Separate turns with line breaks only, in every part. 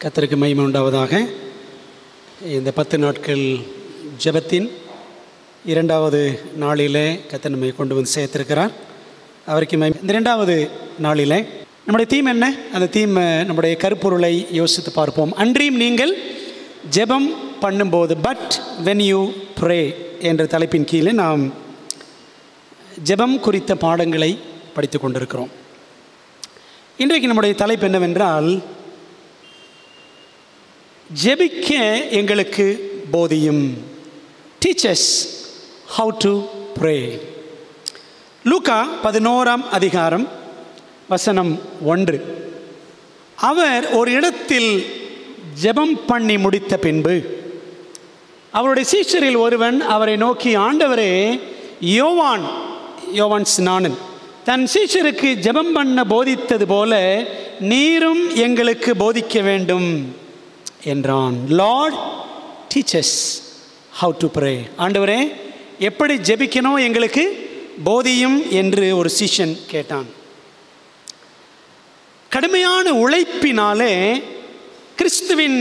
கர்த்தருக்கு மகிமை உண்டாவதாக. இந்த 10 நாட்கள் ஜெபத்தின் 2வது நாளிலே கர்த்தர் நம்மை கொண்டு வந்து சேர்த்திருக்கிறார். அவருக்கு மகிமை. இந்த 2வது நாளிலே நம்முடைய தீம் என்ன? அந்த தீம் நம்முடைய கருப்பொருளை யோசித்து பார்ப்போம். அன்றியும் நீங்கள் ஜெபம் பண்ணும்போது, பட் வென் யூ ப்ரே என்ற தலைப்பின் கீழே நாம் ஜெபம் குறித்த பாடங்களை படித்து கொண்டிருக்கிறோம். இன்றைக்கு நம்முடைய தலைப்பு என்னவென்றால், ஜெபிக்க எங்களுக்கு போதியும். Teach us how to pray. லூக்கா 11ஆம் அதிகாரம் வசனம் 1. அவர் ஒரு இடத்தில் ஜெபம் பண்ணி முடித்த பின்பு அவருடைய சீஷரில் ஒருவன் அவரை நோக்கி, ஆண்டவரே, யோவான் ஸ்நானன் தன் சீஷருக்கு ஜெபம் பண்ண போதித்தது போல நீரும் எங்களுக்கு போதிக்க வேண்டும் என்றான். Lord, teachers how to pray. ஆண்டவரே, எப்படி ஜெபிக்கணும் எங்களுக்கு போதியும் என்று ஒரு சீஷன் கேட்டான். கடுமையான உழைப்பினாலே கிறிஸ்துவின்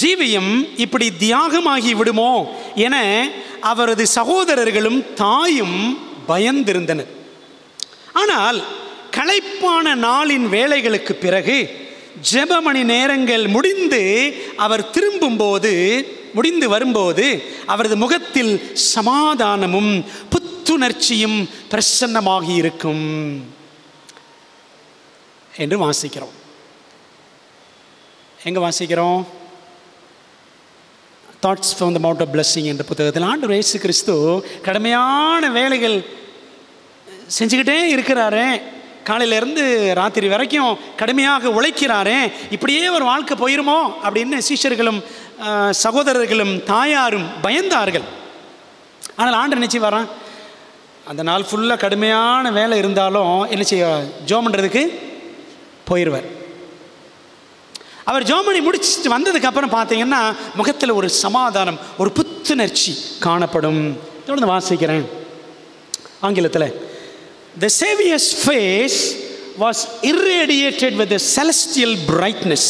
ஜீவியம் இப்படி தியாகமாகி விடுமோ என அவரது சகோதரர்களும் தாயும் பயந்திருந்தனர். ஆனால் களைப்பான நாளின் வேலைகளுக்கு பிறகு ஜெபமணி நேரங்கள் முடிந்து அவர் முடிந்து வரும்போது அவரது முகத்தில் சமாதானமும் புத்துணர்ச்சியும் பிரசன்னமாகி இருக்கும் என்று வாசிக்கிறோம். எங்கே வாசிக்கிறோம்? Thoughts from the Mount of Blessing என்ற புத்தகத்தில் ஆண்டவர் இயேசு கிறிஸ்து கடுமையான வேலைகள் செஞ்சுக்கிட்டே இருக்கிறாரு. காலையிலேருந்து ராத்திரி வரைக்கும் கடுமையாக உழைக்கிறாரே, இப்படியே ஒரு வாழ்க்கை போயிருமோ அப்படின்னு சீஷர்களும் சகோதரர்களும் தாயாரும் பயந்தார்கள். ஆனால் ஆண்டவர் நினச்சி வரான், அந்த நாள் ஃபுல்லாக கடுமையான வேலை இருந்தாலும் என்ன செய்ய, ஜெபம் பண்ணுறதுக்கு போயிடுவார். அவர் ஜெபம் பண்ணி முடிச்சுட்டு வந்ததுக்கப்புறம் பார்த்தீங்கன்னா முகத்தில் ஒரு சமாதானம், ஒரு புத்துணர்ச்சி காணப்படும். தொடர்ந்து வாசிக்கிறேன் ஆங்கிலத்தில். The Savior's face was irradiated with a celestial brightness.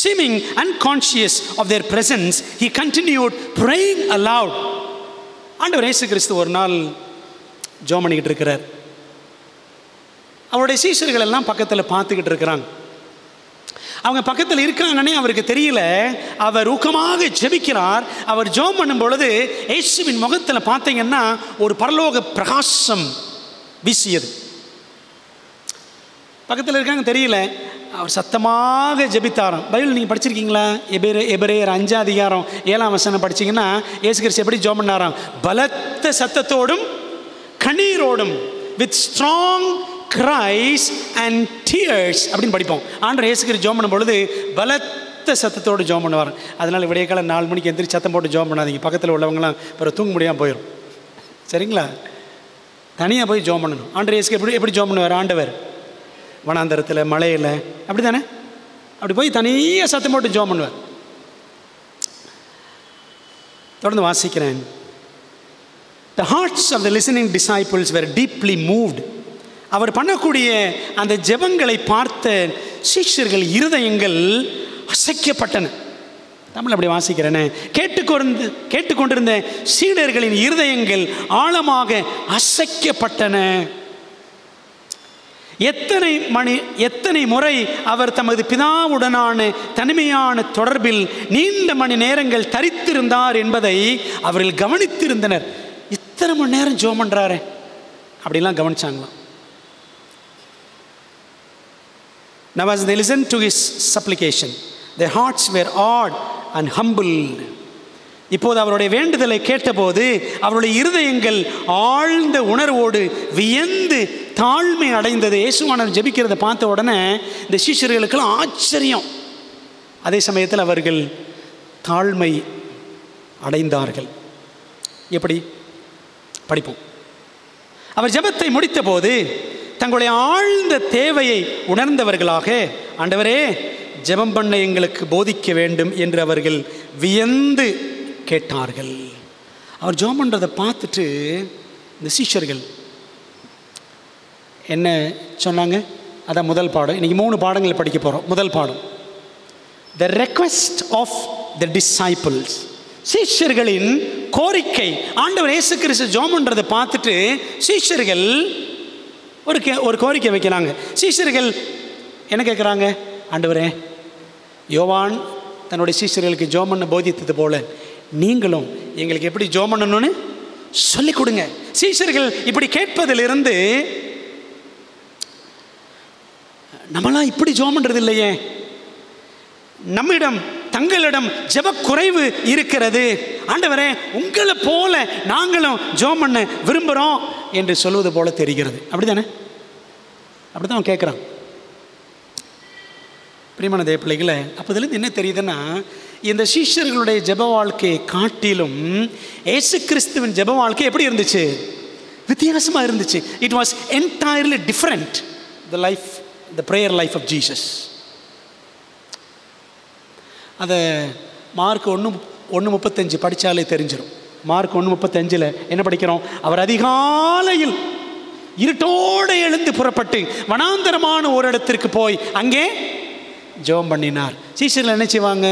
Seeming unconscious of their presence, he continued praying aloud. ஆண்டவர் இயேசு கிறிஸ்து ஒரு நாள் ஜெபம் பண்ணிக்கிட்டு இருக்கிறார். அவருடைய சீஷர்கள் எல்லாம் பக்கத்தில் பார்த்துக்கிட்டு இருக்கிறாங்க. அவங்க பக்கத்தில் இருக்காங்கன்னே அவருக்கு தெரியல. அவர் ஊக்கமாக ஜெபிக்கிறார். அவர் ஜெபம் பண்ணும் பொழுது இயேசுவின் முகத்தில் பார்த்தீங்கன்னா ஒரு பரலோக பிரகாசம் வீசியது. பக்கத்தில் இருக்காங்க தெரியல. அவர் சத்தமாக ஜெபித்தாராம். பைபிள் நீங்கள் படிச்சிருக்கீங்களா? எபிரேயர் 5ஆம் அதிகாரம் 7ஆம் வசனம் படிச்சிங்கன்னா இயேசு கிறிஸ்து எப்படி ஜெபம் பண்ணாராம்? பலத்த சத்தத்தோடும் கண்ணீரோடும், with strong cries and tears அப்படின்னு படிப்போம். ஆண்டவர் இயேசு கிறிஸ்து ஜெபம் பண்ணும் பொழுது பலத்த சத்தத்தோடு ஜெபம் பண்ணுவார். அதனால் விடிய காலம் 4 மணிக்கு எந்திரிச்சு சத்தம் போட்டு ஜெபம் பண்ணாதீங்க. பக்கத்தில் உள்ளவங்களாம் பிறகு தூங்க முடியாமல் போயிடும். சரிங்களா? தனியாக போய் ஜெபம் பண்ணணும். ஆண்டவர் இயேசு எப்படி ஜெபம் பண்ணுவார்? ஆண்டவர் வனாந்தரத்தில், மலையில், அப்படி தானே? அப்படி போய் தனியாக சத்தம் போட்டு ஜெபம் பண்ணுவார். தொடர்ந்து வாசிக்கிறேன். The hearts of the listening disciples were deeply moved. அவர் பண்ணக்கூடிய அந்த ஜெபங்களை பார்த்த சீஷர்கள் இருதயங்கள் அசைக்கப்பட்டன. தமிழ் அப்படி வாசிக்கிறேன்னு. கேட்டுக்கொண்டிருந்த சீடர்களின் இருதயங்கள் ஆழமாக அசைக்கப்பட்டன. எத்தனை முறை அவர் தமது பிதாவுடனான தனிமையான தொடர்பில் நீண்ட மணி நேரங்கள் தரித்திருந்தார் என்பதை அவர்கள் கவனித்திருந்தனர். இத்தனை மணி நேரம் ஜெபம் பண்ணுறாரு அப்படிலாம் கவனிச்சாங்களாம். Now as they listened to his supplication, their hearts were awed and humbled. இப்போது அவருடைய வேண்டுதலை கேட்டபோது அவருடைய இருதயங்கள் ஆழ்ந்த உணர்வோடு வியந்து தாழ்மை அடைந்தது. இயேசுவானவர் ஜெபிக்கிறதை பார்த்த உடனே இந்த சீஷர்களுக்கெல்லாம் ஆச்சரியம். அதே சமயத்தில் அவர்கள் தாழ்மை அடைந்தார்கள். எப்படி படிப்போம். அவர் ஜெபத்தை முடித்த போது தங்களுடைய ஆழ்ந்த தேவையை உணர்ந்தவர்களாக, ஆண்டவரே, ஜெபம் பண்ண எங்களுக்கு போதிக்க வேண்டும் என்று அவர்கள் வியந்து கேட்டார்கள். அவர் ஜெபம் பண்ணுறதை பார்த்துட்டு இந்த சீஷர்கள் என்ன சொன்னாங்க? அதான் முதல் பாடம். இன்றைக்கி 3 பாடங்கள் படிக்க போகிறோம். முதல் பாடம், the request of the disciples. சீஷர்களின் கோரிக்கை. ஆண்டவர் இயேசு கிறிஸ்து ஜெபம் பண்றதை பார்த்துட்டு சீஷர்கள் ஒரு கோரிக்கை வைக்கிறாங்க. சீஷர்கள் என்ன கேட்குறாங்க? ஆண்டவரே, யோவான் தன்னுடைய சீஷர்களுக்கு ஜெபம் பண்ண போதித்தது போல நீங்களும் எங்களுக்கு எப்படி ஜெபம் பண்ணணும்னு சொல்லிக் கொடுங்க. சீஷர்கள் இப்படி கேட்பதிலிருந்து நம்மளாம் இப்படி ஜெபம் பண்றது இல்லையே, நம்மிடம் தங்களிடம் ஜெப குறைவு இருக்கிறது, ஆண்டவரே உங்களை போல நாங்களும் ஜெபம் பண்ண விரும்புகிறோம் என்று சொல்வது போல தெரிகிறது. அப்படிதானே? அப்படிதான் அவன் கேட்குறான். பிரியமான தேவ பிள்ளைகளை, அப்போ இதுலேருந்து என்ன தெரியுதுன்னா, இந்த சீஷர்களுடைய ஜெப வாழ்க்கையை காட்டிலும் இயேசு கிறிஸ்துவின் ஜெப வாழ்க்கை எப்படி இருந்துச்சு? வித்தியாசமாக இருந்துச்சு. It was entirely different. the prayer life of Jesus. அதை மார்க் 1:35 படித்தாலே தெரிஞ்சிடும். மார்க் 1:35 என்ன படிக்கிறோம்? அவர் அதிகாலையில் இருட்டோடு எழுந்து புறப்பட்டு வனாந்தரமான ஒரு இடத்திற்கு போய் அங்கே ஜெபம் பண்ணினார். சீஷர்கள் என்ன செய்வாங்க?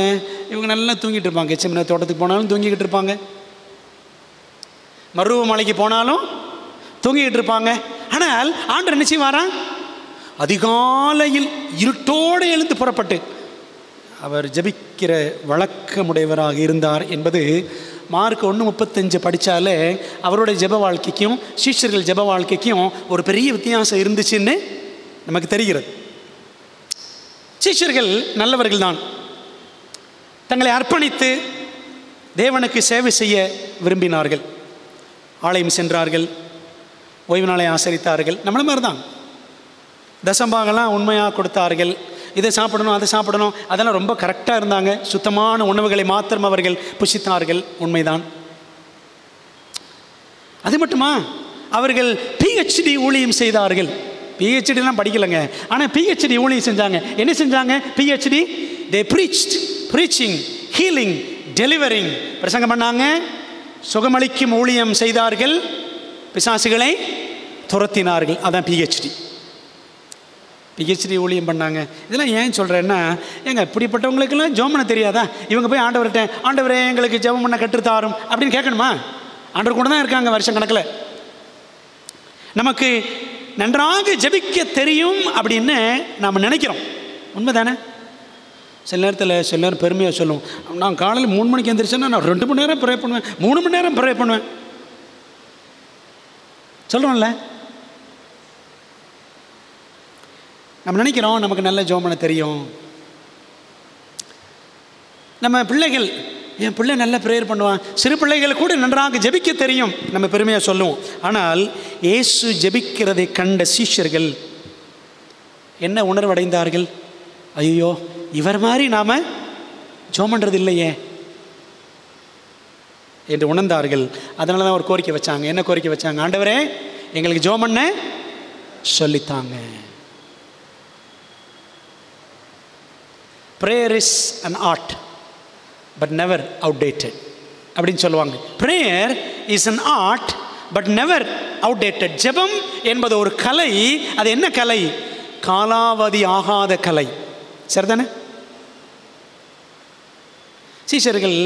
இவங்க நல்லா தூங்கிட்டு இருப்பாங்க. எச்சமின தோட்டத்துக்கு போனாலும் தூங்கிக்கிட்டு இருப்பாங்க, மருவ மலைக்கு போனாலும் தூங்கிக்கிட்டு இருப்பாங்க. ஆனால் ஆண்டவர் என்ன செய்வாரா? அதிகாலையில் இருட்டோடு எழுந்து புறப்பட்டு அவர் ஜெபிக்கிற வழக்கமுடையவராக இருந்தார் என்பது மார்க் 1:35 படித்தாலே அவருடைய ஜெப வாழ்க்கைக்கும் சீஷர்கள் ஜெப வாழ்க்கைக்கும் ஒரு பெரிய வித்தியாசம் இருந்துச்சுன்னு நமக்கு தெரிகிறது. சீஷர்கள் நல்லவர்கள் தான், தங்களை அர்ப்பணித்து தேவனுக்கு சேவை செய்ய விரும்பினார்கள். ஆலயம் சென்றார்கள், ஓய்வு நாளை ஆசரித்தார்கள். நம்மள மாதிரி தான் தசம்பாகலாம் உண்மையாக கொடுத்தார்கள். இதை சாப்பிடணும் அதை சாப்பிடணும் அதெல்லாம் ரொம்ப கரெக்டாக இருந்தாங்க. சுத்தமான உணவுகளை மாத்திரம் அவர்கள் புசித்தார்கள். உண்மைதான். அது மட்டுமா, அவர்கள் PhD ஊழியம் செய்தார்கள். PhDலாம் படிக்கலைங்க, ஆனால் PhD ஊழியம் செஞ்சாங்க. என்ன செஞ்சாங்க? PhD they preached, preaching, healing, delivering. பிரசங்கம் பண்ணாங்க, சுகமளிக்கும் ஊழியம் செய்தார்கள், பிசாசுகளை துரத்தினார்கள். அதான் PhD ஊழியம் பண்ணாங்க. இதெல்லாம் ஏன் சொல்கிறேன்னா, ஏங்க இப்படிப்பட்டவங்களுக்கெல்லாம் ஜெபம் பண்ண தெரியாதா? இவங்க போய் ஆண்டவர்கிட்ட, ஆண்டவரே எங்களுக்கு ஜெபம் பண்ண கற்றுத்தாரும் அப்படின்னு கேட்கணுமா? ஆண்டவர் கூட தான் இருக்காங்க வருஷம் கணக்கில். நமக்கு நன்றாக ஜெபிக்க தெரியும் அப்படின்னு நாம் நினைக்கிறோம். உண்மை தானே? சில நேரம் பெருமையாக சொல்லுவோம், நான் காலையில் 3 மணிக்கு எழுந்திரிச்சேன்னா நான் 2 மணி நேரம் ப்ரே பண்ணுவேன், 3 மணி நேரம் ப்ரே பண்ணுவேன் சொல்கிறோம்ல. நம்ம நினைக்கிறோம் நமக்கு நல்ல ஜெபம் பண்ண தெரியும். நம்ம பிள்ளைகள், என் பிள்ளை நல்ல ப்ரேயர் பண்ணுவான், சிறு பிள்ளைகள் கூட நன்றாக ஜெபிக்க தெரியும் நம்ம பெருமையாக சொல்லுவோம். ஆனால் இயேசு ஜெபிக்கிறதை கண்ட சீஷர்கள் என்ன உணர்வடைந்தார்கள்? ஐயோ, இவர் மாதிரி நாம் ஜெபம் பண்ணுறது இல்லையே என்று உணர்ந்தார்கள். அதனால தான் ஒரு கோரிக்கை வச்சாங்க. என்ன கோரிக்கை வச்சாங்க? ஆண்டவரே எங்களுக்கு ஜெபம் பண்ண சொல்லித்தாங்க. Prayer is an art but never outdated அப்படின்னு சொல்லுவாங்க. Prayer is an art but never outdated. ஜெபம் என்பது ஒரு கலை. அது என்ன கலை? காலாவதி ஆகாத கலை. சரிதானே? சீஷர்கள்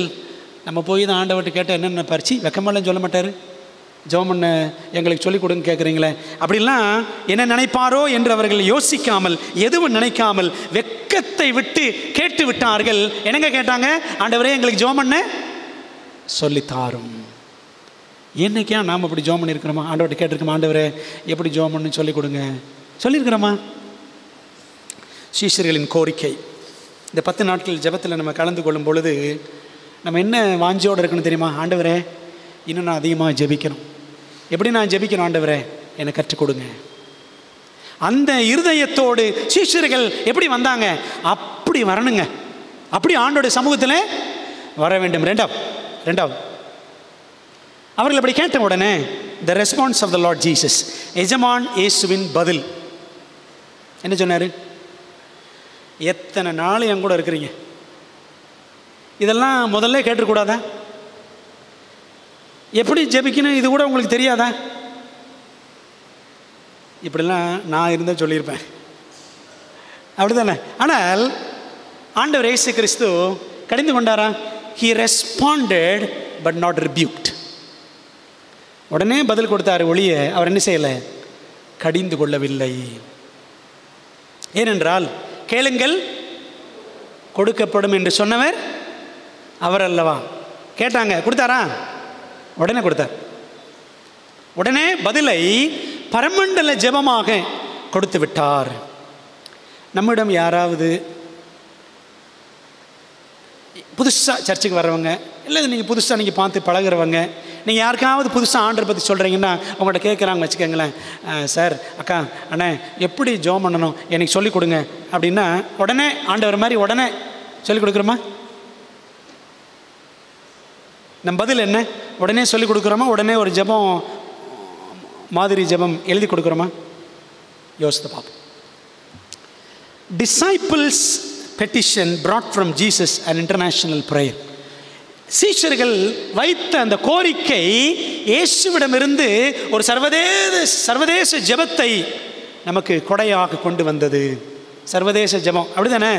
நம்ம போய் தான் ஆண்டவர்கிட்ட கேட்டால் என்னென்ன பறிச்சு வெக்கமெல்லாம் சொல்ல மாட்டார். ஜெபம் பண்ண எங்களுக்கு சொல்லிக் கொடுங்க கேட்குறீங்களே அப்படிலாம் என்ன நினைப்பாரோ என்று அவர்கள் யோசிக்காமல், எதுவும் நினைக்காமல் வெக்கத்தை விட்டு கேட்டு விட்டார்கள். என்னங்க கேட்டாங்க? ஆண்டவரே எங்களுக்கு ஜெபம் பண்ண சொல்லித்தாரும். என்னைக்கா நாம் அப்படி ஜெபம் பண்ணியிருக்கிறோமா? ஆண்டவர்கிட்ட கேட்டிருக்கோமா, ஆண்டவரே எப்படி ஜெபம் பண்ணு சொல்லிக் கொடுங்க சொல்லியிருக்கிறோமா? சீஷர்களின் கோரிக்கை. இந்த 10 நாட்கள் ஜெபத்தில் நம்ம கலந்து கொள்ளும் பொழுது நம்ம என்ன வாஞ்சியோடு இருக்கணும் தெரியுமா? ஆண்டவரே இன்னும் நான் அதிகமாக ஜெபிக்கணும். எப்படி நான் ஜெபிக்கணும்? ஆண்டவரே எனக்கு கற்றுக் கொடுங்க. அந்த இருதயத்தோடு சீஷர்கள் எப்படி வந்தாங்க? அப்படி வரணுங்க. அப்படி ஆண்டோட சமூகத்தில் வர வேண்டும். ரெண்டாவது அவர்கள் அப்படி கேட்ட உடனே the response of the Lord Jesus, எஜமான் இயேசுவின் பதில் என்ன சொன்னார்? எத்தனை நாள் என் கூட இருக்கிறீங்க, இதெல்லாம் முதல்ல கேட்டுக்கூடாதா? எப்படி ஜெபிக்கணும் இது கூட உங்களுக்கு தெரியாதா? இப்படிலாம் நான் இருந்தால் சொல்லியிருப்பேன், அப்படி தானே? ஆனால் ஆண்டவர் இயேசு கிறிஸ்து கடிந்து கொண்டாரா? He responded but not rebuked. உடனே பதில் கொடுத்தார் ஒழிய அவர் என்ன செய்யலை? கடிந்து கொள்ளவில்லை. ஏனென்றால் கேளுங்கள் கொடுக்கப்படும் என்று சொன்னவர் அவர் அல்லவா? கேட்டாங்க, கொடுத்தாரா? உடனே கொடுத்தார். உடனே பதிலை பரமண்டல ஜெபமாக கொடுத்து விட்டார். நம்மிடம் யாராவது புதுசாக சர்ச்சுக்கு வர்றவங்க, இல்லை நீங்கள் புதுசாக நீங்கள் பார்த்து பழகிறவங்க, நீங்கள் யாருக்காவது புதுசாக ஆண்டரை பற்றி சொல்கிறீங்கன்னா அவங்கள்ட்ட கேட்குறாங்க வச்சுக்கோங்களேன், சார் அக்கா அண்ணே எப்படி ஜெபம் பண்ணணும் எனக்கு சொல்லிக் கொடுங்க அப்படின்னா உடனே ஆண்டவர் மாதிரி உடனே சொல்லிக் கொடுக்குறோமா? நம்ம பதில் என்ன? உடனே சொல்லிக் கொடுக்குறோமா? உடனே ஒரு ஜெபம் மாதிரி ஜெபம் எழுதி கொடுக்குறோமா? யோசித்து பார்ப்போம். Disciples petition brought from Jesus an international prayer. சீஷர்கள் வைத்த அந்த கோரிக்கை இயேசுவிடமிருந்து ஒரு சர்வதேச ஜெபத்தை நமக்கு கொடையாக கொண்டு வந்தது. சர்வதேச ஜெபம் அப்படிதானே?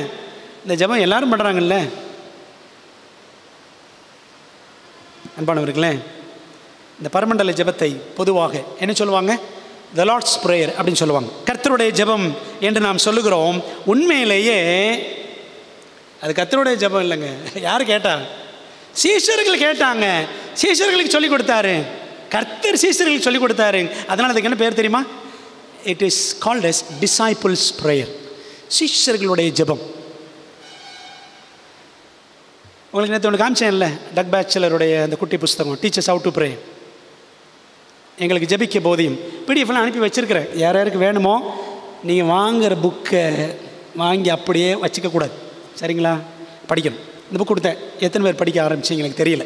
இந்த ஜெபம் எல்லாரும் பண்ணுறாங்கல்ல அன்பானவர்களே. இந்த பரமண்டல ஜெபத்தை பொதுவாக என்ன சொல்லுவாங்க? The Lord's Prayer அப்படின்னு சொல்லுவாங்க. கர்த்தருடைய ஜெபம் என்று நாம் சொல்லுகிறோம். உண்மையிலேயே அது கர்த்தருடைய ஜெபம் இல்லைங்க. யார் கேட்டா? சீஷர்கள் கேட்டாங்க. சீஷர்களுக்கு சொல்லிக் கொடுத்தாரு. கர்த்தர் சீஷர்களுக்கு சொல்லிக் கொடுத்தாரு. அதனால் அதுக்கு என்ன பேர் தெரியுமா? It is called as Disciples Prayer. சீஷர்களுடைய ஜெபம். உங்களுக்கு நேற்று ஒன்று காமிச்சேன்ல, டக் பேச்சலருடைய அந்த குட்டி புஸ்தகம் டீச்சர்ஸ் ஹவ் டு ப்ரே. எங்களுக்கு ஜெபிக்க போதையும் பிடிஎஃப்லாம் அனுப்பி வச்சுருக்கிறேன். யார் யாருக்கு வேணுமோ நீங்கள் வாங்குகிற புக்கை வாங்கி அப்படியே வச்சுக்கக்கூடாது, சரிங்களா? படிக்கணும். இந்த புக் கொடுத்தேன். எத்தனை பேர் படிக்க ஆரம்பிச்சிங்க எனக்கு தெரியல.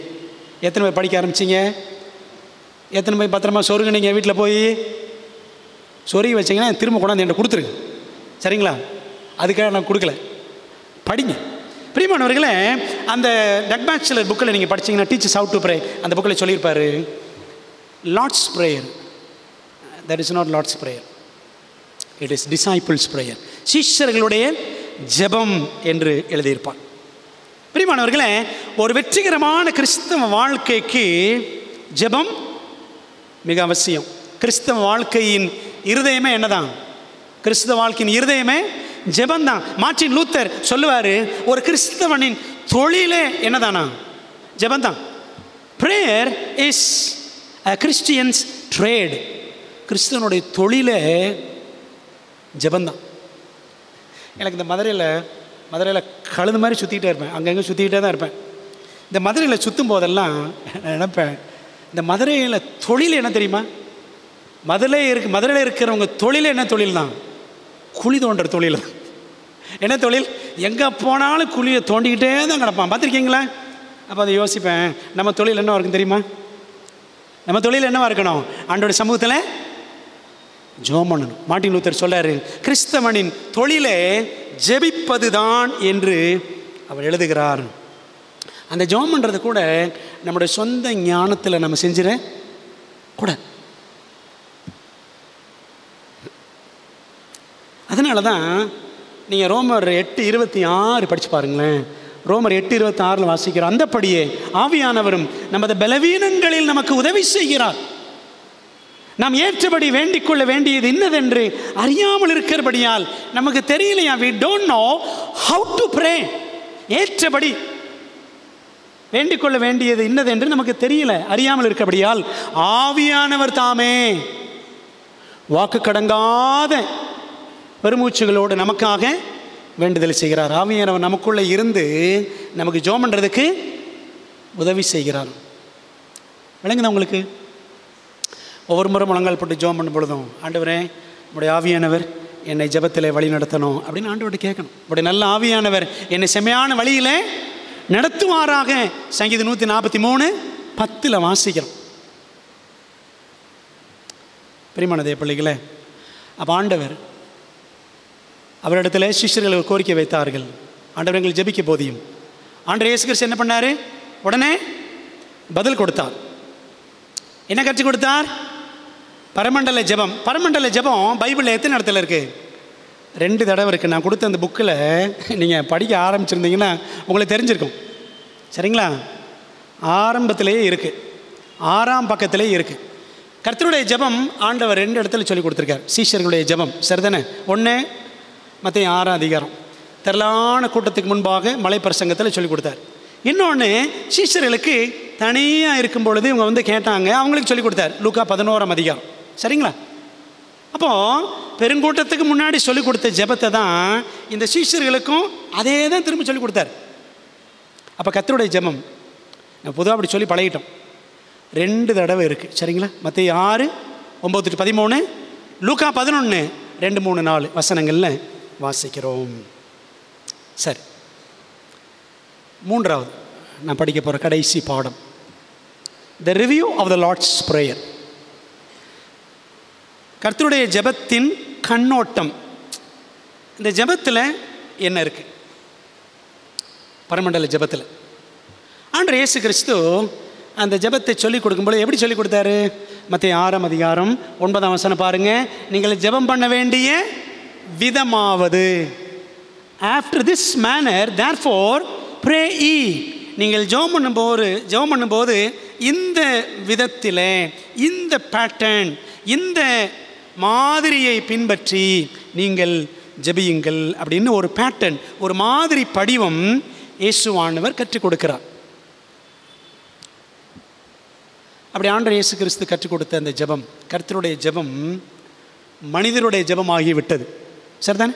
எத்தனை பேர் படிக்க ஆரம்பிச்சிங்க? எத்தனை பேர் பத்திரமா சொருங்க? நீங்கள் வீட்டில் போய் சொருகி வச்சிங்கன்னா திரும்ப கொண்டாந்து என்கிட்ட கொடுத்துருங்க, சரிங்களா? அதுக்காக நான் கொடுக்கல, படிங்க. பிரியமானவர்களே, அந்த டக் பேச்சலர் புக்கில் நீங்கள் படிச்சிங்கன்னா டீச்சர்ஸ் ஹவ் டு ப்ரே அந்த புக்கில் சொல்லியிருப்பார், Lord's Prayer. That is not Lord's Prayer. It is Disciples Prayer. சீஷர்களுடைய ஜெபம் என்று எழுதியிருப்பார். பிரியமானவர்களே, ஒரு வெற்றிகரமான கிறிஸ்தவ வாழ்க்கைக்கு ஜெபம் மிக அவசியம். கிறிஸ்தவ வாழ்க்கையின் இருதயமே என்னதான்? கிறிஸ்தவ வாழ்க்கையின் இருதயமே ஜெபந்தான். மார்ட்டின் லூத்தர் சொல்லுவார், ஒரு கிறிஸ்தவனின் தொழிலே என்னதானா? ஜெபந்தான். Prayer is a Christian's trade. கிறிஸ்தவனுடைய தொழிலே ஜெபந்தான். எனக்கு இந்த மதுரையில் கழுது மாதிரி சுற்றிக்கிட்டே இருப்பேன். அங்கங்கே சுற்றிக்கிட்டே தான் இருப்பேன். இந்த மதுரையில் சுற்றும் போதெல்லாம் நினைப்பேன், இந்த மதுரையில் தொழில் என்ன தெரியுமா? மதுரையில் இருக்கிறவங்க தொழில் என்ன தொழில் தான்? குழி தோண்டுற தொழில். என்ன தொழில்? எங்கே போனாலும் குழியை தோண்டிக்கிட்டே தான் கிடப்பான். பார்த்துருக்கீங்களா? அப்போ அதை யோசிப்பேன், நம்ம தொழில் என்னவா இருக்கும் தெரியுமா? நம்ம தொழில் என்னவா இருக்கணும்? ஆண்டோட சமூகத்தில் ஜெபம் பண்ணணும். மார்ட்டின் லூத்தர் சொல்றாரு, கிறிஸ்தவனின் தொழிலே ஜெபிப்பது தான் என்று அவர் எழுதுகிறார். அந்த ஜெபம் பண்ணுறது கூட நம்முடைய சொந்த ஞானத்தில் நம்ம செஞ்சிட கூட. அதனால தான் நீங்கள் ரோமர் 8:26 படித்து பாருங்களேன். ரோமர் 8:26 வாசிக்கிற அந்தப்படியே ஆவியானவரும் நமது பலவீனங்களில் நமக்கு உதவி செய்கிறார். நாம் ஏற்றபடி வேண்டிக் கொள்ள வேண்டியது இன்னதென்று அறியாமல் இருக்கிறபடியால் நமக்கு தெரியலையா? we don't know how to pray. ஏற்றபடி வேண்டிக் கொள்ள வேண்டியது இன்னதென்று நமக்கு தெரியல, அறியாமல் இருக்கிறபடியால் ஆவியானவர் தாமே வாக்கு கடங்காத பெருமூச்சுகளோடு நமக்காக வேண்டுதல் செய்கிறார். ஆவியானவர் நமக்குள்ளே இருந்து நமக்கு ஜெபம் பண்ணுறதுக்கு உதவி செய்கிறார். விளங்குதா உங்களுக்கு? ஒவ்வொரு முறை முழங்கால் போட்டு ஜெபம் பண்ணும் பொழுதும், ஆண்டவரே உடைய ஆவியானவர் என்னை ஜெபத்தில் வழி நடத்தணும் அப்படின்னு ஆண்டவர்கிட்ட கேட்கணும். உடைய நல்ல ஆவியானவர் என்னை செம்மையான வழியில் நடத்துவாராக. சங்கீதம் 143:10 வாசிக்கிறோம். பிரியமானதே பிள்ளைகளே, அப்போ ஆண்டவர் அவரிடத்தில் சிஷ்யர்கள் கோரிக்கை வைத்தார்கள். ஆண்டவர் எங்களை ஜெபிக்க போதியும். ஆண்டவர் இயேசு கிறிஸ்து என்ன பண்ணார்? உடனே பதில் கொடுத்தார். என்ன கற்றுக் கொடுத்தார்? பரமண்டல ஜெபம். பரமண்டல ஜெபம் பைபிளில் எத்தனை இடத்துல இருக்குது? 2 தடவை இருக்குது. நான் கொடுத்த அந்த புக்கில் நீங்கள் படிக்க ஆரம்பிச்சிருந்தீங்கன்னா உங்களுக்கு தெரிஞ்சிருக்கும். சரிங்களா? ஆரம்பத்திலேயே இருக்குது, 6ஆம் பக்கத்திலே இருக்குது. கர்த்தருடைய ஜெபம் ஆண்டவர் 2 இடத்துல சொல்லி கொடுத்துருக்கார். சீஷர்களுடைய ஜெபம் சரிதானே? 1 மத்தேயு 6ஆம் அதிகாரம் திரளான கூட்டத்துக்கு முன்பாக மலை பிரசங்கத்தில் சொல்லி கொடுத்தார். இன்னொன்று சீஷர்களுக்கு தனியாக இருக்கும் பொழுது இவங்க வந்து கேட்டாங்க, அவங்களுக்கு சொல்லி கொடுத்தார். லூக்கா 11ஆம் அதிகாரம். சரிங்களா? அப்போது பெருங்கூட்டத்துக்கு முன்னாடி சொல்லிக் கொடுத்த ஜெபத்தை தான் இந்த சீஷர்களுக்கும் அதே தான் திரும்ப சொல்லி கொடுத்தார். அப்போ கர்த்தருடைய ஜெபம் நான் பொதுவாக அப்படி சொல்லி பழகிட்டோம். 2 தடவை இருக்குது. சரிங்களா? மத்தேயு 6 9-13, லூக்கா 11 2, 3, 4 வசனங்களில் வாசிக்கிறோம். சரி, 3வது நான் படிக்க போகிற கடைசி பாடம், the review of the Lord's prayer. கர்த்தருடைய ஜெபத்தின் கண்ணோட்டம். இந்த ஜெபத்தில் என்ன இருக்குது? பரமண்டல ஜெபத்தில் ஆண்டவர் இயேசு கிறிஸ்து அந்த ஜெபத்தை சொல்லிக் கொடுக்கும்போது எப்படி சொல்லிக் கொடுத்தாரு? மத்தேயு 6ஆம் அதிகாரம் 9ஆம் வசனம் பாருங்கள். நீங்கள் ஜெபம் பண்ண வேண்டிய விதமாவது, after this manner therefore pray ye. நீங்கள் ஜெபம் பண்ணும்போது இந்த விதத்தில், இந்த பேட்டர்ன், இந்த மாதிரியை பின்பற்றி நீங்கள் ஜெபியுங்கள் அப்படின்னு ஒரு பேட்டர்ன், ஒரு மாதிரி படிவம் இயேசுவானவர் கற்றுக் கொடுக்கிறார். அப்படி ஆண்டவர் இயேசு கிறிஸ்து கற்றுக் கொடுத்த அந்த ஜெபம், கர்த்தருடைய ஜெபம் மனிதருடைய ஜெபமாகி விட்டது. சரிதானே?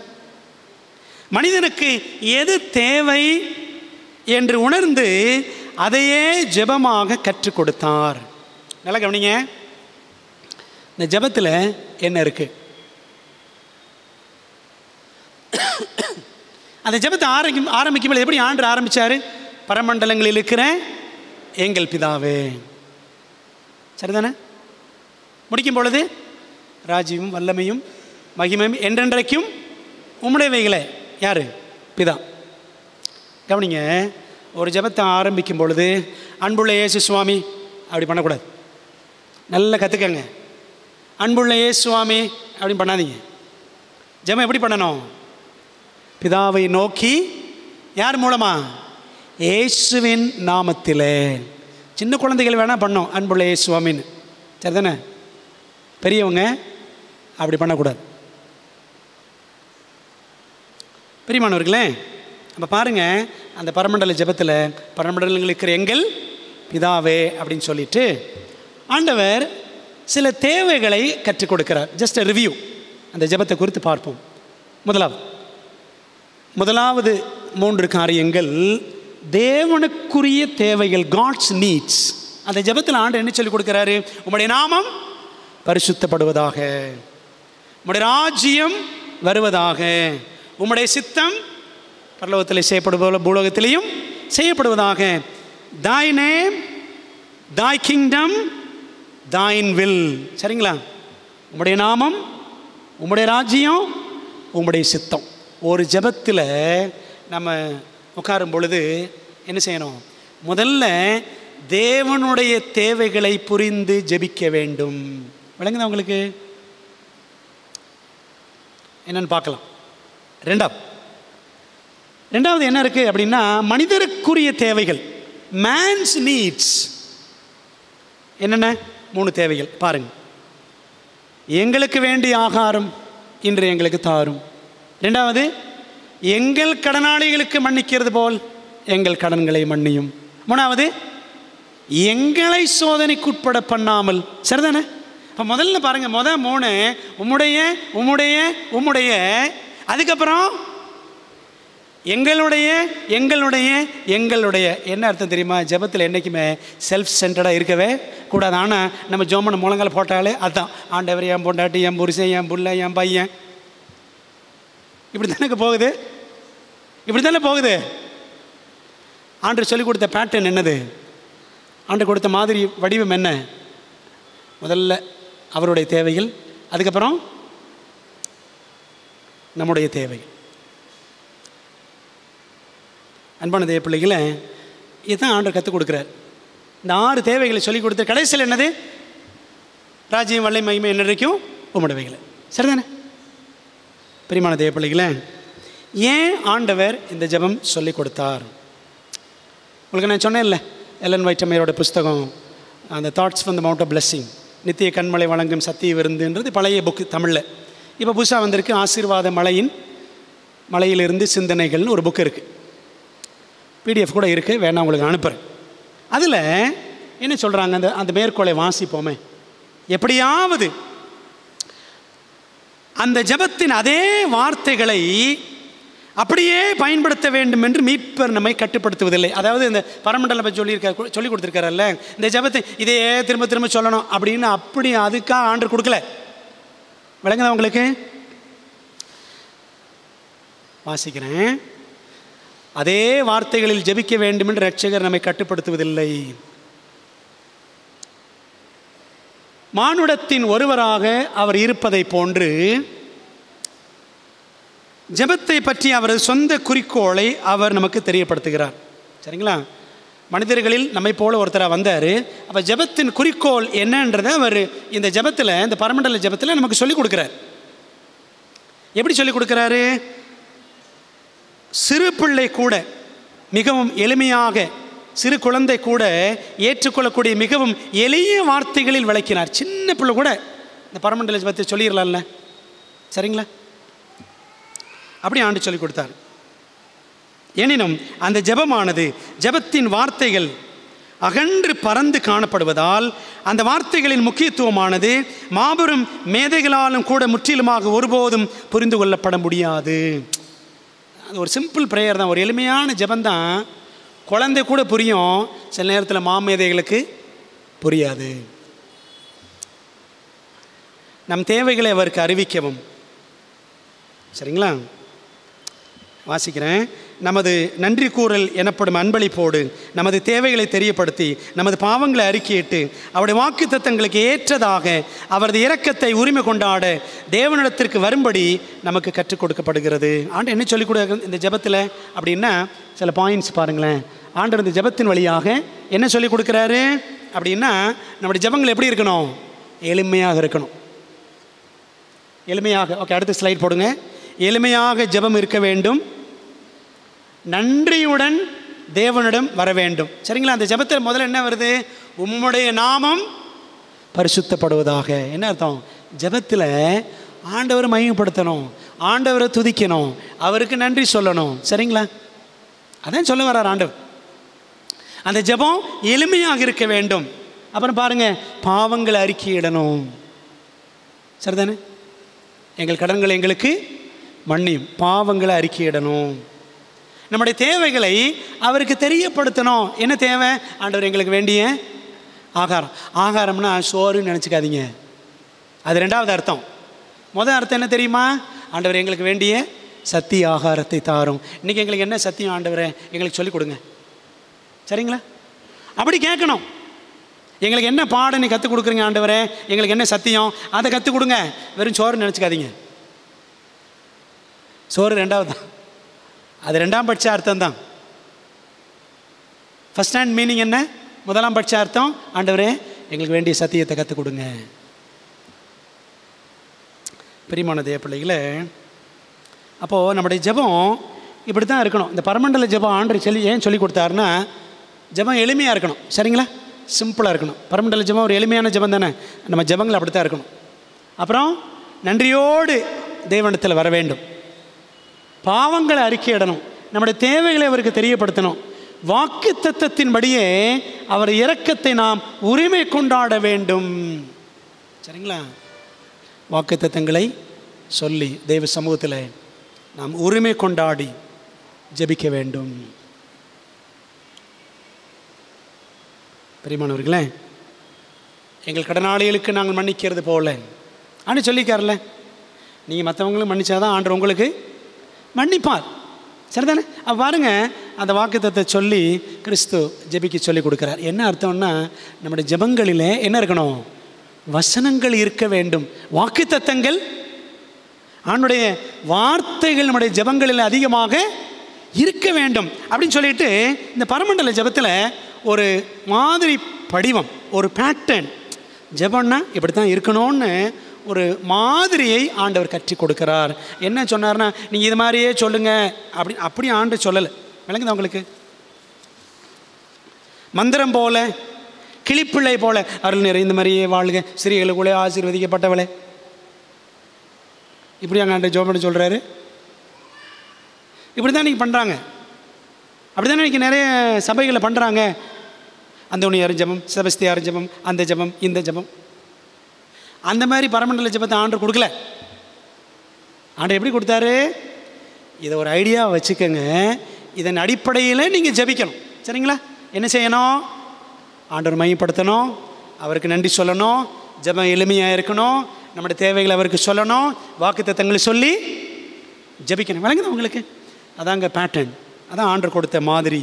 மனிதனுக்கு எது தேவை என்று உணர்ந்து அதையே ஜெபமாக கற்றுக் கொடுத்தார். நல்லா கவனிங்க, இந்த ஜெபத்தில் என்ன இருக்கு? அந்த ஜெபத்தை ஆரம்பிக்கும் எப்படி ஆண்டவர் ஆரம்பித்தார்? பரமண்டலங்களில் இருக்கிற எங்கள் பிதாவே. சரிதானே? முடிக்கும் பொழுது ராஜ்யமும் வல்லமையும் மகிமையும் என்றென்றைக்கும் உம்முடையவைகளே. யார்? பிதா. கவனிங்க, ஒரு ஜெபத்தை ஆரம்பிக்கும் பொழுது அன்புள்ள இயேசு சுவாமி அப்படி பண்ணக்கூடாது. நல்லா கற்றுக்கங்க. அன்புள்ள இயேசு சுவாமி அப்படின்னு பண்ணாதீங்க. ஜெபம் எப்படி பண்ணணும்? பிதாவை நோக்கி. யார் மூலமா? இயேசுவின் நாமத்திலே. சின்ன குழந்தைகள் வேணால் பண்ணோம் அன்புள்ள இயேசு சுவாமின்னு. சரிதானே? பெரியவங்க அப்படி பண்ணக்கூடாது. பெரியமானவர்களே, அப்போ பாருங்கள், அந்த பரமண்டல ஜெபத்தில் பரமண்டலங்கள் இருக்கிற எங்கள் பிதாவே அப்படின்னு சொல்லிட்டு ஆண்டவர் சில தேவைகளை கற்றுக் கொடுக்கிறார். Just a review. அந்த ஜெபத்தை குறித்து பார்ப்போம். முதலாவது 3 காரியங்கள் தேவனுக்குரிய தேவைகள், காட்ஸ் நீட்ஸ். அந்த ஜெபத்தில் ஆண்டவர் என்ன சொல்லி கொடுக்கிறாரு? உம்முடைய நாமம் பரிசுத்தப்படுவதாக, உம்முடைய ராஜ்யம் வருவதாக, உம்முடைய சித்தம் பரலோகத்தில் செய்யப்படுவ பூலோகத்திலையும் செய்யப்படுவதாக. Thy name, thy kingdom, thine will. சரிங்களா? உம்முடைய நாமம், உம்முடைய ராஜ்யம், உம்முடைய சித்தம். ஒரு ஜெபத்தில் நம்ம உட்காரும் பொழுது என்ன செய்யணும்? முதல்ல தேவனுடைய தேவைகளை புரிந்து ஜெபிக்க வேண்டும். விளங்குதா உங்களுக்கு? என்னன்னு பார்க்கலாம். ரெண்டாவது என்ன இருக்குது அப்படின்னா, மனிதருக்குரிய தேவைகள், மேன்ஸ் நீட்ஸ். என்னென்ன? 3 தேவைகள் பாருங்க. எங்களுக்கு வேண்டிய ஆகாரம் இன்று எங்களுக்கு தாரும். 2வது, எங்கள் கடனாளிகளுக்கு மன்னிக்கிறது போல் எங்கள் கடன்களை மன்னியும். 3வது, எங்களை சோதனைக்குட்பட பண்ணாமல். சரிதானே? இப்போ முதல்ல பாருங்க, 3 உம்முடைய உம்முடைய உம்முடைய, அதுக்கப்புறம் எங்களுடைய எங்களுடைய எங்களுடைய. என்ன அர்த்தம் தெரியுமா? ஜெபத்தில் என்றைக்குமே செல்ஃப் சென்டர்டாக இருக்கவே கூடாது. ஆனால் நம்ம ஜோமனை முழங்கால போட்டாலே அதுதான், ஆண்டவர், என் பொண்டாட்டி, என் புருஷன், என் புள்ள, என் பையன், இப்படி தானே போகுது. இப்படி தானே போகுது. ஆண்டவர் சொல்லிக் கொடுத்த பேட்டர்ன் என்னது? ஆண்டவர் கொடுத்த மாதிரி வடிவம் என்ன? முதல்ல அவருடைய தேவைகள், அதுக்கப்புறம் நம்முடைய தேவைகள். அன்பான தேவ பிள்ளைகளை, இதுதான் ஆண்டவர் கற்றுக் கொடுக்குறார். இந்த 6 தேவைகளை சொல்லிக் கொடுத்த கடைசியில் என்னது? ராஜ்யம் வல்லை மகிமை என்னைக்கும் உம்முடையவைகளை. சரிதானே? பிரியமான தேவ பிள்ளைகளே, ஏன் ஆண்டவர் இந்த ஜெபம் சொல்லி கொடுத்தார்? உங்களுக்கு நான் சொன்னேன்ல, எலன் ஒயிட் அம்மையாரோட புஸ்தகம் அந்த Thoughts from the Mount of Blessing, நித்திய கண்மலை வழங்கும் சத்திய விருந்துன்றது பழைய புக்கு தமிழில். இப்போ புதுசாக வந்திருக்கு ஆசீர்வாத மலையிலிருந்து சிந்தனைகள்னு ஒரு புக்கு இருக்குது. பிடிஎஃப் கூட இருக்குது, வேணா உங்களுக்கு அனுப்புகிறேன். அதில் என்ன சொல்கிறாங்க, அந்த மேற்கோளை வாசிப்போமே. எப்படியாவது அந்த ஜெபத்தின் அதே வார்த்தைகளை அப்படியே பயன்படுத்த வேண்டும் என்று மீட்பர் நம்மை கட்டுப்படுத்துவதில்லை. அதாவது இந்த பரமண்டலம் பற்றி சொல்லி கொடுத்துருக்காரல்ல, இந்த ஜெபத்தை இதையே திரும்ப திரும்ப சொல்லணும் அப்படின்னு அப்படி அதுக்காக ஆண்டவர் கொடுக்கல. விளங்குதா உங்களுக்கு? வாசிக்கிறேன். அதே வார்த்தைகளில் ஜெபிக்க வேண்டும் என்று இரட்சகர் நம்மை கட்டுப்படுத்துவதில்லை. மானுடத்தின் ஒருவராக அவர் இருப்பதை போன்று ஜெபத்தை பற்றி அவரது சொந்த குறிக்கோளை அவர் நமக்கு தெரியப்படுத்துகிறார். சரிங்களா? மனிதர்களில் நம்மை போல ஒருத்தராக வந்தார். அப்போ ஜெபத்தின் குறிக்கோள் என்னன்றதை அவர் இந்த ஜெபத்தில், இந்த பரமண்டல ஜெபத்தில் நமக்கு சொல்லிக் கொடுக்குறார். எப்படி சொல்லிக் கொடுக்குறாரு? சிறு பிள்ளை கூட மிகவும் எளிமையாக, சிறு குழந்தை கூட ஏற்றுக்கொள்ளக்கூடிய மிகவும் எளிய வார்த்தைகளில் விளக்கினார். சின்ன பிள்ளை கூட இந்த பரமண்டல ஜெபத்தை சொல்லிடலாம்ல. சரிங்களா? அப்படி ஆண்டு சொல்லிக் கொடுத்தார். எனினும் அந்த ஜெபமானது, ஜெபத்தின் வார்த்தைகள் அகன்று பறந்து காணப்படுவதால் அந்த வார்த்தைகளின் முக்கியத்துவமானது மாபெரும் மேதைகளாலும் கூட முற்றிலுமாக ஒருபோதும் புரிந்து கொள்ளப்பட முடியாது. அது ஒரு சிம்பிள் ப்ரேயர் தான், ஒரு எளிமையான ஜெபந்தான். குழந்தை கூட புரியும், சில நேரத்தில் மாமேதைகளுக்கு புரியாது. நம் தேவைகளை அவருக்கு அறிவிக்கவும். சரிங்களா? வாசிக்கிறேன். நமது நன்றி கூறல் எனப்படும் அன்பளிப்போடு நமது தேவைகளை தெரியப்படுத்தி நமது பாவங்களை அறிக்கையிட்டு அவருடைய வாக்கு தத்தங்களுக்கு ஏற்றதாக அவரது இரக்கத்தை உரிமை கொண்டாட தேவனிடத்திற்கு வரும்படி நமக்கு கற்றுக் கொடுக்கப்படுகிறது. ஆண்டு என்ன சொல்லிக் கொடுக்க இந்த ஜெபத்தில் அப்படின்னா சில பாயிண்ட்ஸ் பாருங்களேன். ஆண்டவர் இந்த ஜெபத்தின் வழியாக என்ன சொல்லிக் கொடுக்குறாரு அப்படின்னா, நம்முடைய ஜெபங்கள் எப்படி இருக்கணும்? எளிமையாக இருக்கணும். எளிமையாக. ஓகே, அடுத்த ஸ்லைட் போடுங்க. எளிமையாக ஜெபம் இருக்க வேண்டும், நன்றியுடன் தேவனிடம் வர வேண்டும். சரிங்களா? அந்த ஜெபத்தில் முதல்ல என்ன வருது? உம்முடைய நாமம் பரிசுத்தப்படுவதாக. என்ன அர்த்தம்? ஜெபத்தில் ஆண்டவரை மகிமைப்படுத்தணும், ஆண்டவரை துதிக்கணும், அவருக்கு நன்றி சொல்லணும். சரிங்களா? அதான் சொல்ல வர்றார் ஆண்டவர். அந்த ஜெபம் எளிமையாக இருக்க வேண்டும். அப்புறம் பாருங்க, பாவங்களை அறிக்கையிடணும். சரிதானே? எங்கள் கடன்களை எங்களுக்கு மன்னியும், பாவங்களை அறிக்கையிடணும். நம்முடைய தேவைகளை அவருக்கு தெரியப்படுத்தணும். என்ன தேவை? ஆண்டவர் எங்களுக்கு வேண்டிய ஆகாரம். ஆகாரம்னா சோறுன்னு நினச்சிக்காதீங்க, அது ரெண்டாவது அர்த்தம். முதல் அர்த்தம் என்ன தெரியுமா? ஆண்டவர் எங்களுக்கு வேண்டிய சத்திய ஆகாரத்தை தாரும். இன்றைக்கி எங்களுக்கு என்ன சத்தியம் ஆண்டவரை எங்களுக்கு சொல்லிக் கொடுங்க. சரிங்களா? அப்படி கேட்கணும். எங்களுக்கு என்ன பாடம் நீ கற்றுக் கொடுக்குறீங்க ஆண்டவரே, எங்களுக்கு என்ன சத்தியம் அதை கற்றுக் கொடுங்க. வெறும் சோறுன்னு நினச்சிக்காதீங்க. சோறு ரெண்டாவது தான், அது ரெண்டாம் பட்ச அர்த்தம் தான். ஃபர்ஸ்ட் ஹேண்ட் மீனிங் என்ன? முதலாம் பட்ச அர்த்தம், ஆண்டவரே எங்களுக்கு வேண்டிய சத்தியத்தை கற்றுக் கொடுங்க. பிரியமான தேவ பிள்ளைகளே, அப்போது நம்முடைய ஜெபம் இப்படி தான் இருக்கணும். இந்த பரமண்டல ஜெபம் ஆண்டவர் ஏன் சொல்லி கொடுத்தாருன்னா, ஜெபம் எளிமையாக இருக்கணும். சரிங்களா? சிம்பிளாக இருக்கணும். பரமண்டல ஜெபம் ஒரு எளிமையான ஜெபம் தானே. நம்ம ஜெபங்கள் அப்படி தான் இருக்கணும். அப்புறம் நன்றியோடு தேவனிடத்தில் வர வேண்டும், பாவங்களை அறிக்கையிடணும், நம்முடைய தேவைகளை அவருக்கு தெரியப்படுத்தணும், வாக்கு தத்தத்தின்படியே அவர் இரக்கத்தை நாம் உரிமை கொண்டாட வேண்டும். சரிங்களா? வாக்கு தத்தங்களை சொல்லி தெய்வ சமூகத்தில் நாம் உரிமை கொண்டாடி ஜெபிக்க வேண்டும். பிரியமானவர்களே, எங்கள் கடனாளிகளுக்கு நாங்கள் மன்னிக்கிறது போல ஆண்டு சொல்லிக்கார்ல, நீங்கள் மற்றவங்களும் மன்னிச்சாதான் ஆண்டவர் உங்களுக்கு மன்னிப்பார். சரிதானே? அப்போ பாருங்க, அந்த வாக்குத்தத்தை சொல்லி கிறிஸ்து ஜெபிக்க சொல்லி கொடுக்குறார். என்ன அர்த்தம்னா, நம்முடைய ஜெபங்களில் என்ன இருக்கணும்? வசனங்கள் இருக்க வேண்டும், வாக்குத்தத்தங்கள், ஆண்டுடைய வார்த்தைகள் நம்முடைய ஜெபங்களில் அதிகமாக இருக்க வேண்டும் அப்படின்னு சொல்லிட்டு இந்த பரமண்டல ஜெபத்தில் ஒரு மாதிரி படிவம், ஒரு பேட்டர்ன், ஜெபம்னா இப்படி தான் இருக்கணும்னு ஒரு மாதிரியை ஆண்டவர் கற்றுக் கொடுக்கிறார். என்ன சொன்னார்னா, நீங்கள் இது மாதிரியே சொல்லுங்கள் அப்படி ஆண்டு சொல்லலை. விளங்குதா உங்களுக்கு? மந்திரம் போல, கிளிப்பிள்ளை போல அருள் நிறைந்த மாதிரியே வாழ்க, சிறியர்களுக்குள்ளே ஆசீர்வதிக்கப்பட்டவளே, இப்படி அங்கே ஆண்டு ஜெபம் பண்ண சொல்கிறாரு. இப்படி தான் இன்றைக்கி பண்ணுறாங்க. அப்படி தானே இன்றைக்கி நிறைய சபைகளை பண்ணுறாங்க. அந்தோனியார் ஜெபம், செபஸ்தியார் ஜெபம், அந்த ஜெபம், இந்த ஜெபம். அந்த மாதிரி பரமண்டல ஜெபத்தை ஆண்டவர் கொடுக்கல. ஆண்டவர் எப்படி கொடுத்தாரு? இதை ஒரு ஐடியா வச்சுக்கோங்க, இதன் அடிப்படையில் நீங்கள் ஜெபிக்கணும். சரிங்களா? என்ன செய்யணும்? ஆண்டவர் மையப்படுத்தணும், அவருக்கு நன்றி சொல்லணும், ஜெபம் எளிமையாக இருக்கணும், நம்முடைய தேவைகளை அவருக்கு சொல்லணும், வாக்குத்தத்தங்களை சொல்லி ஜெபிக்கணும். விளங்குது உங்களுக்கு? அதாங்க பேட்டர்ன், அதான் ஆண்டவர் கொடுத்த மாதிரி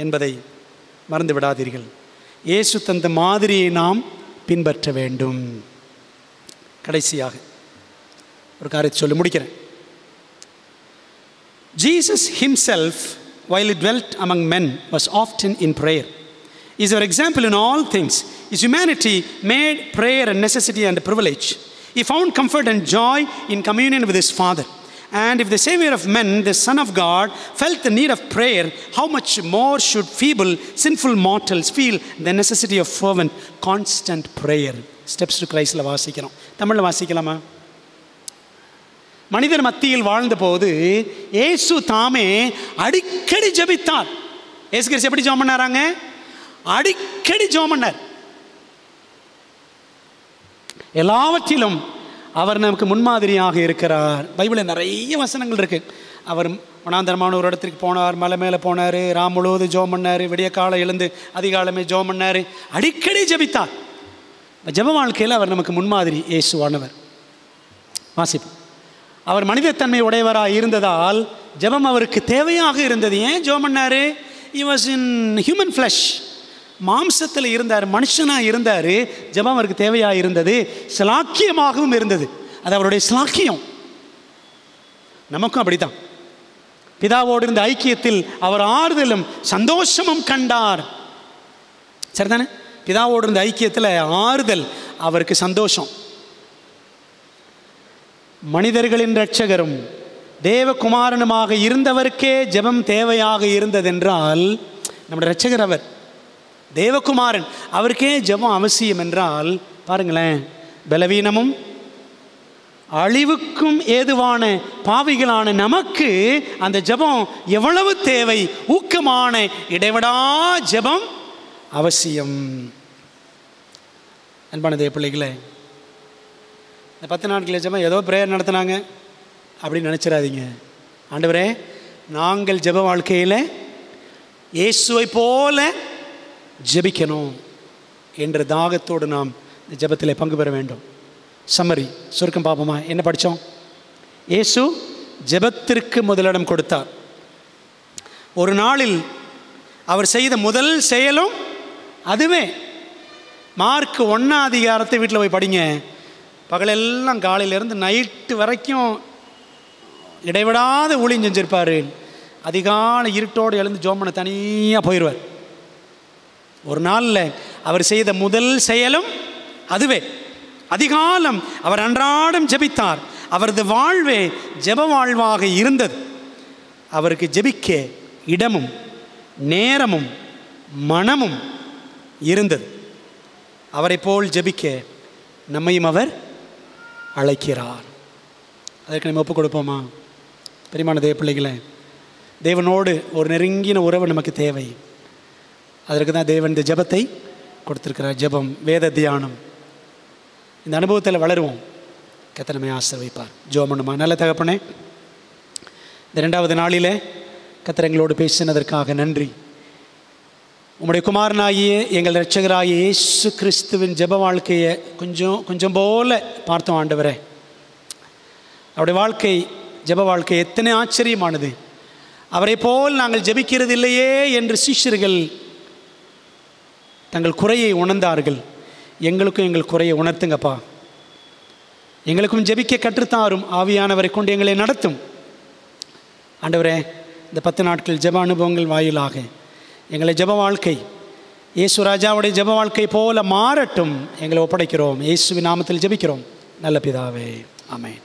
என்பதை மறந்து விடாதீர்கள். இயேசு தந்த மாதிரியை நாம் பின்பற்ற வேண்டும். கடைசியாக ஒரு காரியத்தை சொல்லி முடிக்கிறேன். Jesus himself, while he dwelt among men, was often in prayer. He is our example in all things. His humanity made prayer a necessity and a privilege. He found comfort and joy in communion with his Father. And if the Savior of men, the Son of God, felt the need of prayer, how much more should feeble, sinful mortals feel the necessity of fervent, constant prayer? Steps to Christ-ல வாசிக்கிறோம். தமிழில் வாசிக்கலாமா? மனிதர் மத்தியில் வாழ்ந்த போது இயேசு தாமே அடிக்கடி ஜெபித்தார். இயேசு கிறிஸ்து எப்படி ஜெபம் பண்ணாராங்க? அடிக்கடி ஜெபம் பண்ணார். எல்லாவற்றிலும் அவர் நமக்கு முன்மாதிரியாக இருக்கிறார். பைபிளில் நிறைய வசனங்கள் இருக்குது. அவர் வனாந்தரமான ஒரு இடத்துக்கு போனார், மலை மேலே போனார், ராம் முழுவதும் ஜெபம் பண்ணார், விடிய காலம் எழுந்து அதிகாலமே ஜெபம் பண்ணார், அடிக்கடி ஜெபித்தார். ஜெப வாழ்க்கையில் அவர் நமக்கு முன்மாதிரி இயேசுவானவர். வாசிப்போம். அவர் மனிதத்தன்மை உடையவராக இருந்ததால் ஜெபம் அவருக்கு தேவையாக இருந்தது. ஏன் ஜெபம் பண்ணார்? He was in human flesh, மாம்சத்தில் இருந்தார், மனுஷனாக இருந்தார். ஜெபம் அவருக்கு தேவையாக இருந்தது, சிலாக்கியமாகவும் இருந்தது. அது அவருடைய சிலாக்கியம். நமக்கும் அப்படித்தான். பிதாவோடு இருந்த ஐக்கியத்தில் அவர் ஆறுதலும் சந்தோஷமும் கண்டார். சரிதானே? பிதாவோடு இருந்த ஐக்கியத்தில் ஆறுதல், அவருக்கு சந்தோஷம். மனிதர்களின் இரட்சகரும் தேவகுமாரனுமாக இருந்தவருக்கே ஜெபம் தேவையாக இருந்ததென்றால், நம்முடைய இரட்சகர் அவர் தேவகுமாரன், அவருக்கே ஜெபம் அவசியம் என்றால் பாருங்களேன், பலவீனமும் அழிவுக்கும் ஏதுவான பாவிகளான நமக்கு அந்த ஜெபம் எவ்வளவு தேவை! ஊக்கமான இடைவிடா ஜெபம் அவசியம். அன்பான தேவ பிள்ளைகளே, இந்த 10 நாட்கள் ஜெபம் ஏதோ பிரேயர் நடத்தினாங்க அப்படின்னு நினச்சிடாதீங்க. ஆண்டவரே, நாங்கள் ஜெப வாழ்க்கையில் இயேசுவை போல ஜெபிக்கணும் என்ற தாகத்தோடு நாம் இந்த ஜெபத்தில் பங்கு பெற வேண்டும். சம்மரி சுருக்கம் பார்ப்போமா? என்ன படித்தோம்? இயேசு ஜெபத்திற்கு முதலிடம் கொடுத்தார். ஒரு நாளில் அவர் செய்த முதல் செயலும் அதுவே. மார்க் 1ஆம் அதிகாரத்தை வீட்டில் போய் படிங்க. பகலெல்லாம் காலையிலேருந்து நைட்டு வரைக்கும் இடைவிடாத ஊழியம் செஞ்சிருப்பார். அதிகாலை இருட்டோடு எழுந்து ஜெபம் பண்ண தனியாக போயிடுவார். ஒரு நாளில் அவர் செய்த முதல் செயலும் அதுவே. அதிகாலம் அவர் அன்றாடம் ஜெபித்தார். அவரது வாழ்வே ஜெப வாழ்வாக இருந்தது. அவருக்கு ஜெபிக்க இடமும் நேரமும் மனமும் இருந்தது. அவரை போல் ஜெபிக்க நம்மையும் அவர் அழைக்கிறார். அதற்கு நம்ம ஒப்புக் கொடுப்போமா? பெரியமான தேவ பிள்ளைகளே, தேவனோடு ஒரு நெருங்கின உறவு நமக்கு தேவை. அதற்கு தான் தேவன் இந்த ஜெபத்தை கொடுத்திருக்கிறார். ஜெபம், வேத தியானம், இந்த அனுபவத்தில் வளருவோம். கர்த்தர் நம்மை ஆசீர்வதிப்பார். ஜெபம் பண்ணுமா? நல்ல தகப்பனே, இந்த 2வது நாளிலே கர்த்தர் எங்களோடு பேசினதற்காக நன்றி. உம்முடைய குமாரனாகிய எங்கள் இரட்சகராகிய இயேசு கிறிஸ்துவின் ஜெப வாழ்க்கையை கொஞ்சம் போல பார்த்தோம் ஆண்டவரே. அவருடைய வாழ்க்கை, ஜெப வாழ்க்கை எத்தனை ஆச்சரியமானது! அவரை போல் நாங்கள் ஜெபிக்கிறது இல்லையே என்று சீஷர்கள் தங்கள் குறையை உணர்ந்தார்கள். எங்களுக்கும் எங்கள் குறையை உணர்த்துங்கப்பா. எங்களுக்கும் ஜெபிக்க கற்றுத்தாரும். ஆவியானவரை கொண்டு எங்களை நடத்தும். ஆண்டவரே, இந்த 10 நாட்கள் ஜெப அனுபவங்கள் வாயிலாக எங்களை ஜெப வாழ்க்கை இயேசு ராஜாவுடைய ஜெப வாழ்க்கை போல மாறட்டும். எங்களை ஒப்படைக்கிறோம். இயேசுவின் நாமத்தில் ஜெபிக்கிறோம். நல்ல பிதாவே, ஆமென்.